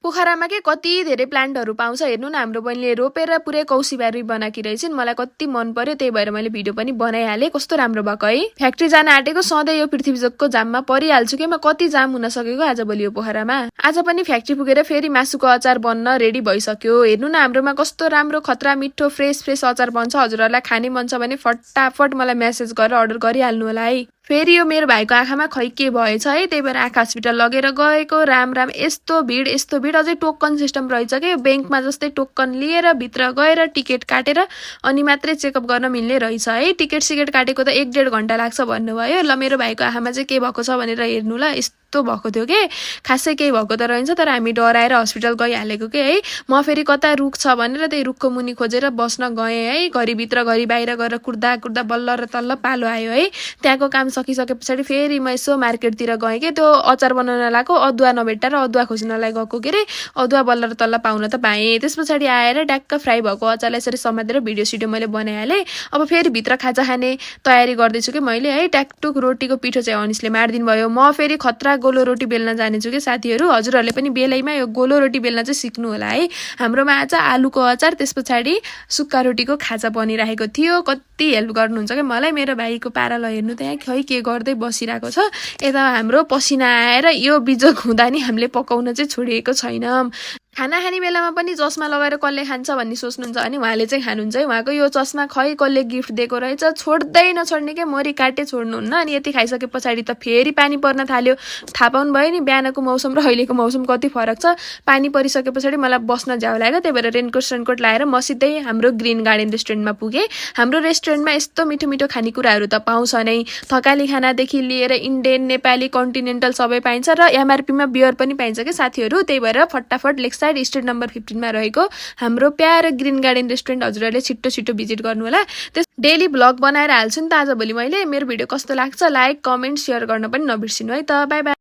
पोखरामा के कति धेरै प्लान्टहरू पाउँछ हेर्नु न। हाम्रो बहिनीले रोपेर पुरै कौसीबारी बनाकी रहेछिन्। मलाई कति मन पर्यो, त्यही भएर मैले भिडियो पनि बनाइहालेँ। कस्तो राम्रो भएको है। फ्याक्ट्री जान आँटेको सधैँ यो पृथ्वीजोगको जाममा परिहाल्छु कि म। कति जाम हुन सकेको आजभोलि यो पोखरामा। आज पनि फ्याक्ट्री पुगेर फेरि मासुको अचार बन्न रेडी भइसक्यो। हेर्नु न हाम्रोमा कस्तो राम्रो खतरा मिठो फ्रेस अचार बन्छ। हजुरहरूलाई खाने मन छ भने फटाफट मलाई मेसेज गरेर अर्डर गरिहाल्नु होला है। फेरि यो मेरो भाइको आँखामा खै के भएछ है, त्यही भएर आँखा हस्पिटल लगेर गएको। राम यस्तो भिड अझै टोकन सिस्टम रहेछ कि ब्याङ्कमा जस्तै टोकन लिएर भित्र गएर टिकट काटेर अनि मात्रै चेकअप गर्न मिल्ने रहेछ है। टिकट सिकेट काटेको त 1-1.5 घन्टा लाग्छ भन्नुभयो। ल मेरो भाइको आँखामा चाहिँ के भएको छ भनेर हेर्नु ल। यस्तो भएको थियो कि खासै केही भएको त रहन्छ, तर हामी डराएर हस्पिटल गइहालेको के है। म फेरि कता रुख छ भनेर त्यही रुखको मुनि खोजेर बस्न गएँ है। घरि भित्र घरि बाहिर गएर कुर्दा बल्ल र तल्ल पालो आयो है। त्यहाँको काम सकिसके पछाडि फेरि म यसो मार्केटतिर गएँ कि त्यो अचार बनाउन लागेको अदुवा नभेट्टा र अदुवा खोज्नलाई गएको के अरे। अदुवा बल्ल र तल्ल पाउन त पाएँ। त्यस पछाडि आएर ट्याक्क फ्राई भएको अचारलाई यसरी समातेर भिडियो मैले बनाइहालेँ। अब फेरि भित्र खाजा खाने तयारी गर्दैछु कि मैले है। ट्याकटुक रोटीको पिठो चाहिँ अनिसले मारिदिनु भयो। म फेरि खतरा गोलो रोटी बेल्न जानेछु कि साथीहरू। हजुरहरूले पनि बेलैमा यो गोलो रोटी बेल्न चाहिँ सिक्नु होला है। हाम्रोमा आज आलुको अचार, त्यस पछाडि सुक्खा रोटीको खाजा बनिरहेको थियो। कति हेल्प गर्नुहुन्छ कि मलाई। मेरो भाइको पारालाई हेर्नु त्यहाँ खै के गर्दै बसिरहेको छ। यता हाम्रो पसिना आएर यो बिजोग हुँदा नि हामीले पकाउन चाहिँ छोडिएको छैनौँ। खाना खाने बेलामा पनि चस्मा लगाएर कसले खान्छ भन्ने सोच्नुहुन्छ भने उहाँले चाहिँ खानुहुन्छ है। उहाँको यो चस्मा खै कसले गिफ्ट दिएको रहेछ। छोड्दै नछोड्ने के मरि काटे छोड्नुहुन्न। अनि यति खाइसके पछाडि त फेरि पानी पर्न थाल्यो। थाहा पाउनु भयो नि बिहानको मौसम र अहिलेको मौसम कति फरक छ। पानी परिसके पछाडि मलाई बस्न झ्याउ लाग्यो, त्यही भएर रेनकोट लाएर म सिधै हाम्रो ग्रिन गार्डन रेस्टुरेन्टमा पुगेँ। हाम्रो रेस्टुरेन्टमा यस्तो मिठो खानेकुराहरू त पाउँछ नै। थकाली खानादेखि लिएर इन्डियन, नेपाली, कन्टिनेन्टल सबै पाइन्छ र एमआरपीमा बियर पनि पाइन्छ कि साथीहरू। त्यही भएर फटाफट लेक्साइड स्ट्रिट नम्बर 15 मा रहेको हाम्रो प्यारो ग्रिन गार्डन रेस्टुरेन्ट हजुरहरूले छिटो भिजिट गर्नु होला। त्यस डेली भ्लग बनाएर हाल्छु नि त आजभोलि मैले। मेरो भिडियो कस्तो लाग्छ लाइक, कमेन्ट, सेयर गर्न पनि नबिर्सिनु है त। By by.